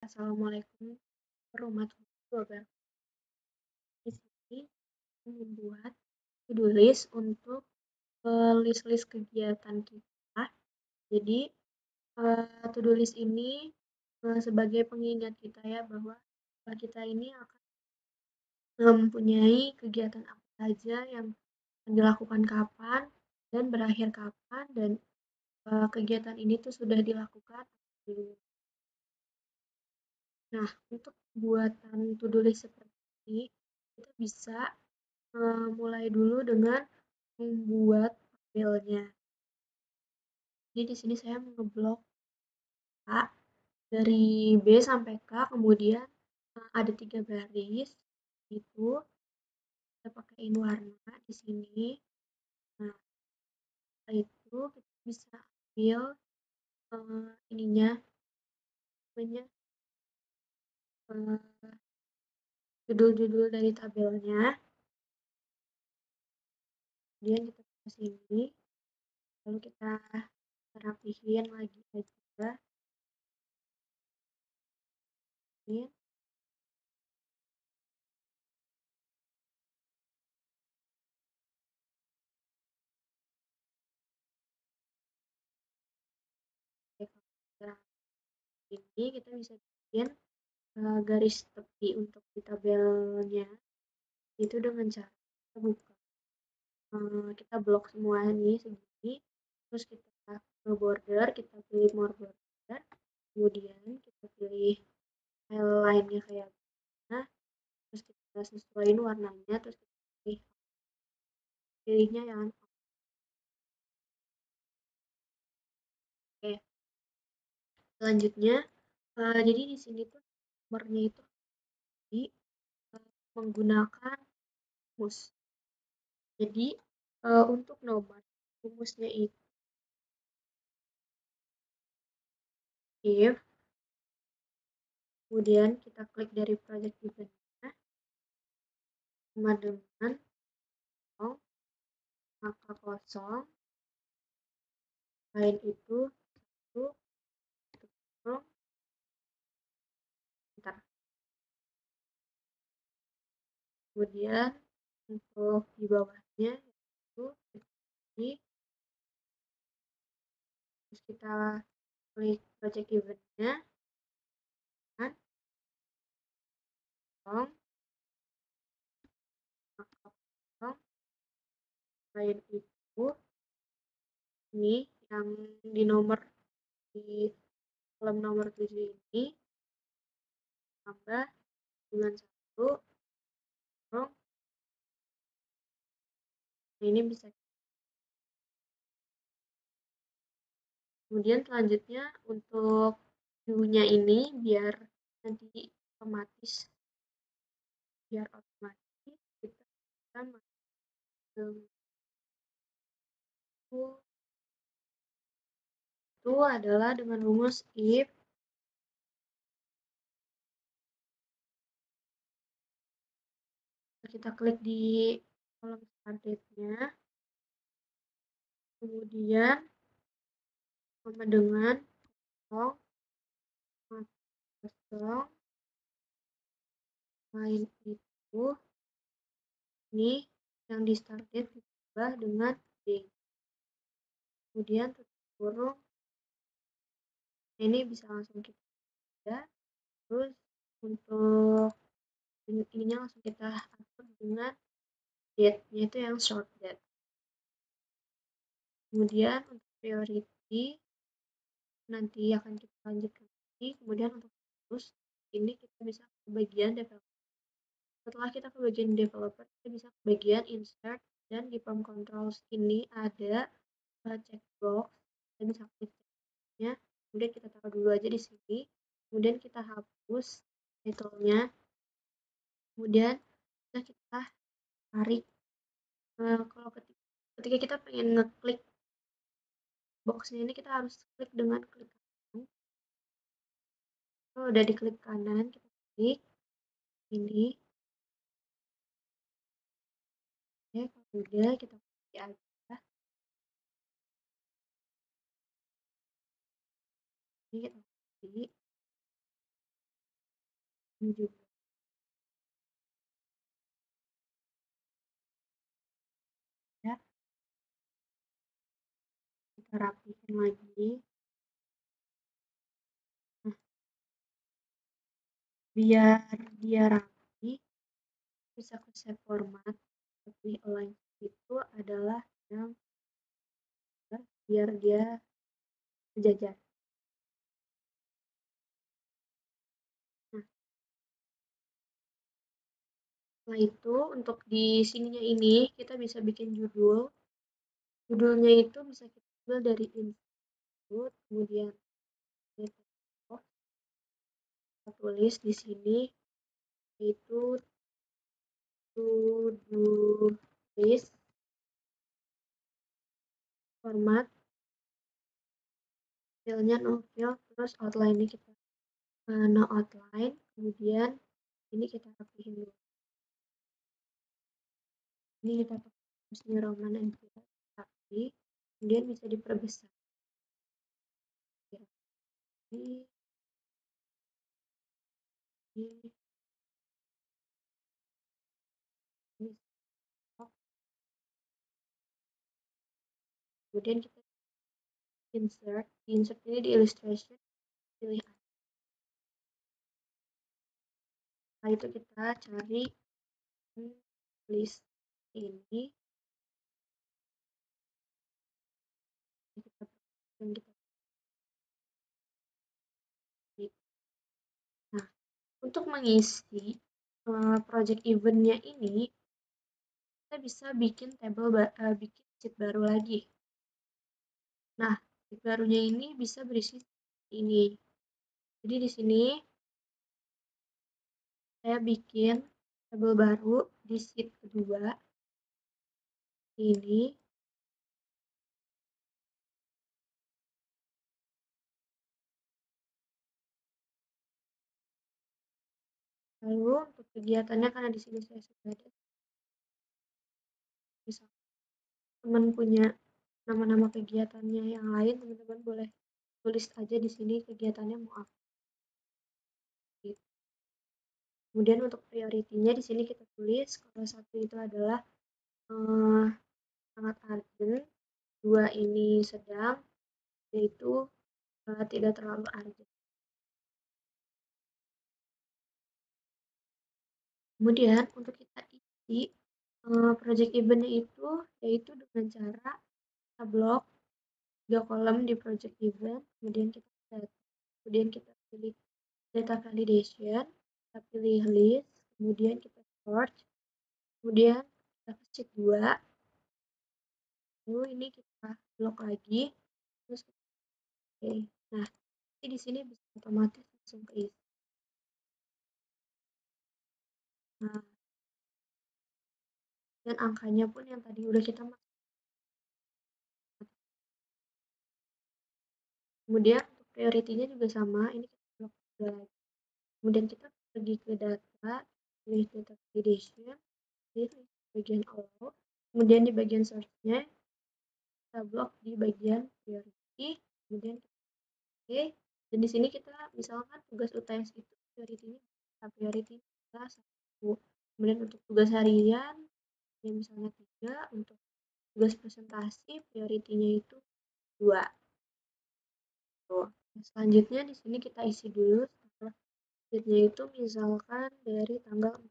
Assalamualaikum warahmatullahi wabarakatuh. Di sini membuat to-do list untuk list-list kegiatan kita. Jadi to-do list ini sebagai pengingat kita ya bahwa kita ini akan mempunyai kegiatan apa saja yang akan dilakukan kapan dan berakhir kapan dan kegiatan ini tuh sudah dilakukan. Nah, untuk buatan to-do list seperti ini, kita bisa mulai dulu dengan membuat tabelnya. Jadi di sini saya ngeblok A dari B sampai K, kemudian ada 3 baris, itu kita pakaiin warna di sini. Nah, setelah itu kita bisa ambil ininya, namanya judul-judul dari tabelnya. Kemudian kita taruh sini, lalu kita rapihin lagi aja. Ini ini kita bisa bikin garis tepi untuk di tabelnya itu dengan cara kita buka kita blok semua nih segini, terus kita ke border, kita pilih more border, kemudian kita pilih line-nya kayak gimana, terus kita sesuaiin warnanya, terus kita pilihnya yang oke. Selanjutnya jadi di sini tuh nomornya itu di menggunakan rumus. Jadi untuk nomor rumusnya itu if, kemudian kita klik dari project event-nya sama dengan angka kosong, lain itu satu, kosong, bentar. Kemudian untuk di bawahnya itu di terus kita klik project event-nya kan kosong, angka kosong, lain itu ini yang di nomor di kolom nomor 7 ini tambah dengan 1, kosong. Nah, ini bisa. Kemudian selanjutnya untuk view-nya ini biar nanti otomatis kita bisa masuk itu adalah dengan rumus if kita klik di kolom start date-nya, kemudian sama dengan kosong, kosong, lain itu ini yang di start date ditambah dengan D, kemudian tutup kurung. Ini bisa langsung kita ya. Terus untuk ininya langsung kita atur dengan date-nya itu yang short date. Kemudian untuk priority nanti akan kita lanjutkan lagi. Kemudian untuk terus ini kita bisa ke bagian developer. Setelah kita ke bagian developer, kita bisa ke bagian insert, dan di form controls ini ada checkbox. Kita bisa klik checkboxnya, kemudian kita taruh dulu aja di sini, kemudian kita hapus title-nya, kemudian kita tarik kalau ketika kita pengen ngeklik boxnya ini kita harus klik dengan klik kanan. Kalau udah diklik kanan, kita klik ini. Oke, kalau udah kita copy aja. Ini kita copy. juga. Ya, kita rapihin lagi. Nah, biar dia rapi, bisa ke save format. Tapi align itu adalah yang biar dia sejajar. Nah, setelah itu untuk di sininya ini kita bisa bikin judul. Judulnya itu bisa kita ambil dari input, kemudian kita tulis di sini yaitu to do list format filenya no fill, terus outline-nya kita no outline, kemudian ini kita rapihin dulu. Ini kita pakai Roman and kita rapi, kemudian bisa diperbesar. Ini kemudian kita insert ini di illustration, pilih setelah itu kita cari list ini, kita nah, untuk mengisi project eventnya ini kita bisa bikin bikin sheet baru lagi. Nah, sheet barunya ini bisa berisi ini. Jadi di sini saya bikin tabel baru di sheet kedua ini. Lalu untuk kegiatannya karena di sini saya sudah ada, bisa teman punya nama-nama kegiatannya yang lain, teman-teman boleh tulis aja di sini kegiatannya mau apa. Kemudian untuk prioritinya di sini kita tulis kalau satu itu adalah sangat urgent, dua ini sedang, yaitu tidak terlalu urgent. Kemudian untuk kita isi project eventnya itu yaitu dengan cara kita blok 3 kolom di project event, kemudian kita set, kemudian kita pilih data validation, kita pilih list, kemudian kita search, kemudian kita ke sheet 2, lalu ini kita blok lagi, terus oke. Nah, di sini bisa otomatis langsung keisi. Nah, dan angkanya pun yang tadi udah kita masuk. Kemudian untuk prioritinya juga sama, ini kita blok lagi. Kemudian kita pergi ke data, pilih data validation, pilih bagian all, kemudian di bagian search-nya kita blok di bagian priority, kemudian oke. Dan di sini kita misalkan tugas UTS itu priority kita 1. Kemudian untuk tugas harian ya misalnya 3, untuk tugas presentasi prioritinya itu 2. Tuh. Selanjutnya di sini kita isi dulu setelah date-nya itu misalkan dari tanggal 4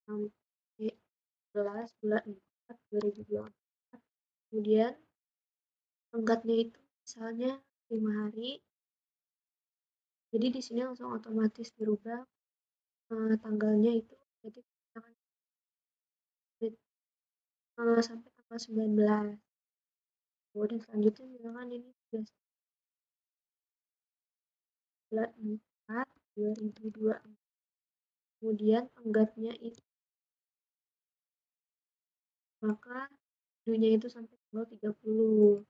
sampai 11 bulan 4 2024. Kemudian tenggatnya itu misalnya 5 hari. Jadi di sini langsung otomatis berubah tanggalnya itu, jadi misalkan sampai tanggal 19. Kemudian selanjutnya misalkan ini tugas bulan 4 2024. Kemudian tenggatnya itu maka dunya itu sampai tanggal 30.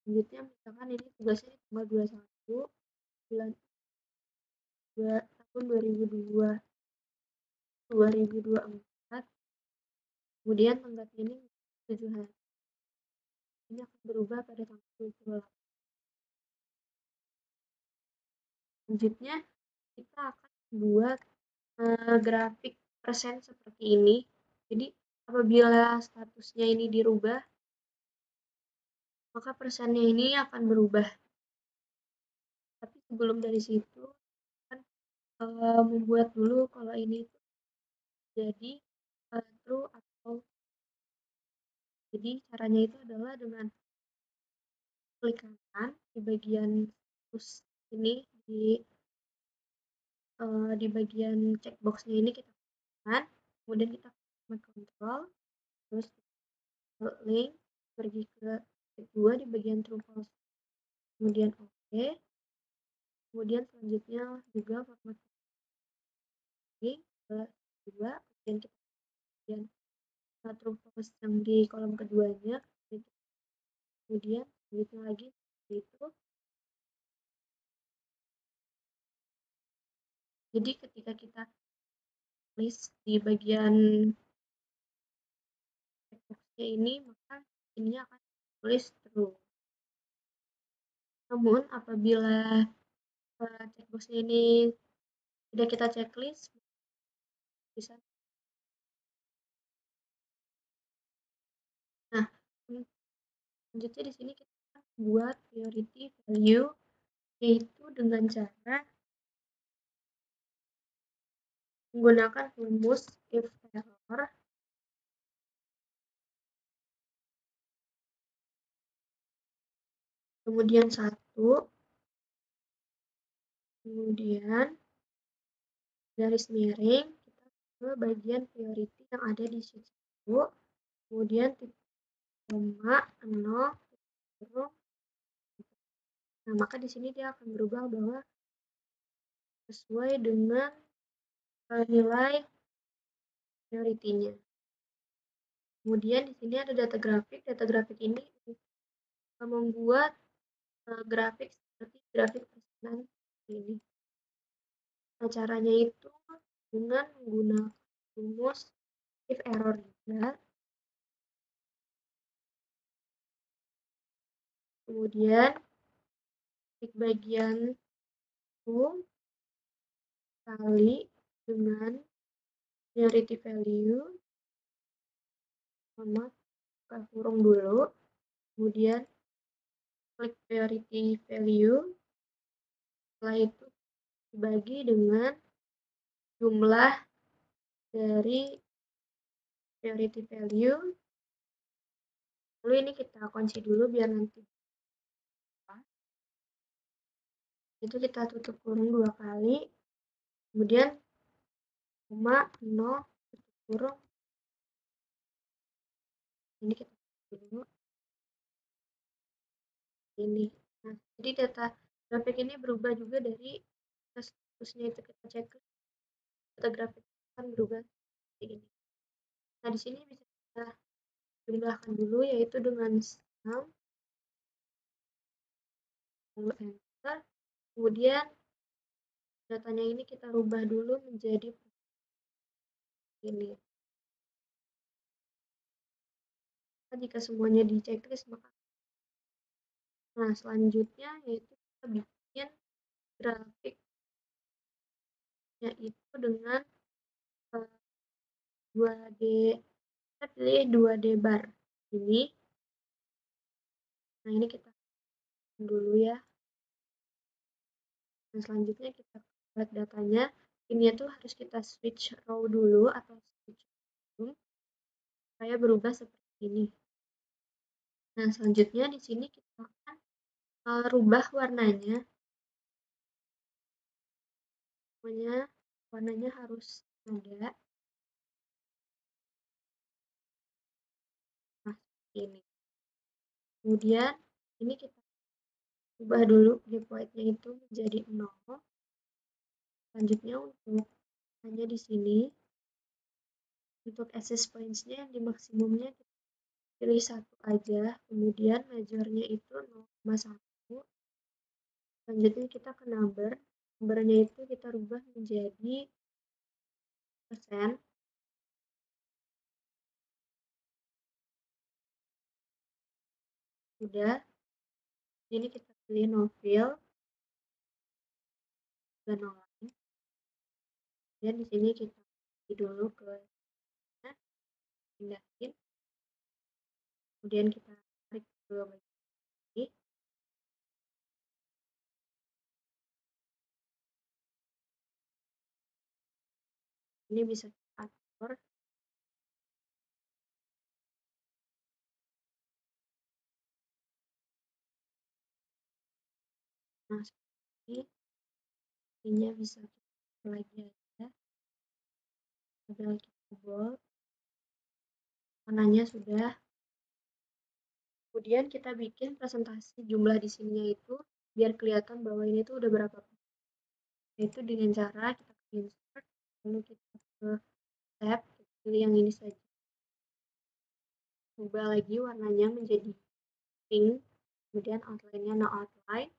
Selanjutnya misalkan ini tugasnya di tanggal 21 bulan 2 tahun 2024. Kemudian tenggatnya ini 7 hari. Ini akan berubah pada tanggal 28. Selanjutnya kita akan membuat grafik persen seperti ini. Jadi apabila statusnya ini dirubah, maka persennya ini akan berubah. Tapi sebelum dari situ, kan membuat dulu kalau ini jadi true atau jadi caranya itu adalah dengan klik kanan di bagian status ini di bagian checkboxnya ini kita tekan, kemudian kita klik control, terus link pergi ke kedua di bagian true false, kemudian oke, kemudian selanjutnya juga format link ke kedua, kemudian kita bagian true false yang di kolom keduanya, kemudian selanjutnya lagi seperti itu. Jadi ketika kita list di bagian checkboxnya ini, maka ini akan tulis true. Namun apabila checkboxnya ini tidak kita checklist, bisa. Nah, selanjutnya di sini kita buat priority value, yaitu dengan cara menggunakan rumus if error. Kemudian satu, kemudian garis miring kita ke bagian priority yang ada di sheet 1, kemudian koma 0 kurung. Nah, maka di sini dia akan berubah bahwa sesuai dengan nilai priority-nya. Kemudian di sini ada data grafik. Data grafik ini membuat grafik seperti grafik persenan ini. Nah, caranya itu dengan menggunakan rumus if error juga. Kemudian klik bagian true kali dengan priority value, sama buka kurung dulu, kemudian klik priority value, setelah itu dibagi dengan jumlah dari priority value, lalu ini kita kunci dulu biar nanti itu kita tutup kurung 2 kali, kemudian koma 0 tutup kurung, ini kita tutup dulu ini. Nah, jadi data grafik ini berubah juga dari statusnya itu kita cek, data grafik akan berubah seperti ini. Nah, di sini bisa kita jumlahkan dulu, yaitu dengan sum, lalu enter, kemudian datanya ini kita rubah dulu menjadi ini. Nah, jika semuanya di checklist, maka nah selanjutnya yaitu kita bikin grafiknya itu dengan 2D, kita pilih 2D bar ini. Nah, ini kita dulu ya. Nah, selanjutnya kita buat datanya. Ini tuh harus kita switch row dulu atau switch column supaya berubah seperti ini. Nah, selanjutnya di sini kita akan rubah warnanya. Pokoknya warnanya harus ada. Nah, seperti ini. Kemudian ini kita ubah dulu gap white-nya itu menjadi 0. Selanjutnya untuk hanya di sini, untuk access points-nya yang di maksimumnya kita pilih 1 aja, kemudian majornya itu 0,1. Selanjutnya kita ke number-nya itu kita rubah menjadi persen. Sudah, ini kita pilih no fill dan no line. Kemudian di sini kita pilih dulu ke pindahin, kemudian kita tarik ke bagian ini. Ini bisa kita atur. Nah, seperti ini bisa kita lagi aja. Tinggal kita bold, warnanya sudah. Kemudian kita bikin presentasi jumlah di sininya itu biar kelihatan bahwa ini tuh udah berapa. Yaitu dengan cara kita ke insert, lalu kita ke tab, pilih yang ini saja. Ubah lagi warnanya menjadi pink, kemudian outline-nya no outline.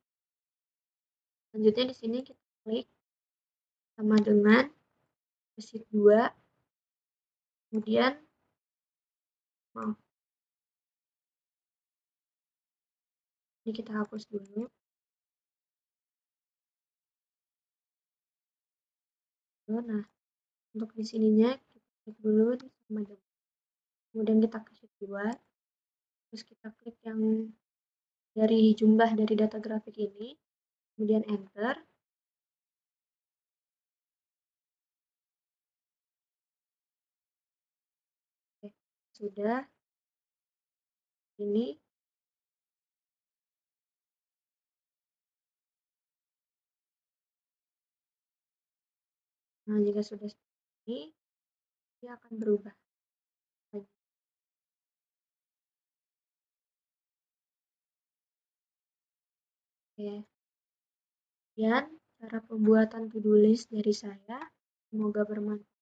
Selanjutnya di sini kita klik sama dengan sheet 2. Kemudian ini kita hapus dulu. Nah, untuk di sininya kita klik dulu sama dengan. Kemudian kita ke sheet 2. Terus kita klik yang dari jumlah dari data grafik ini. Kemudian enter. Oke, sudah. Ini. Nah, jika sudah seperti ini, dia akan berubah. Oke. Sekian cara pembuatan to-do list dari saya. Semoga bermanfaat.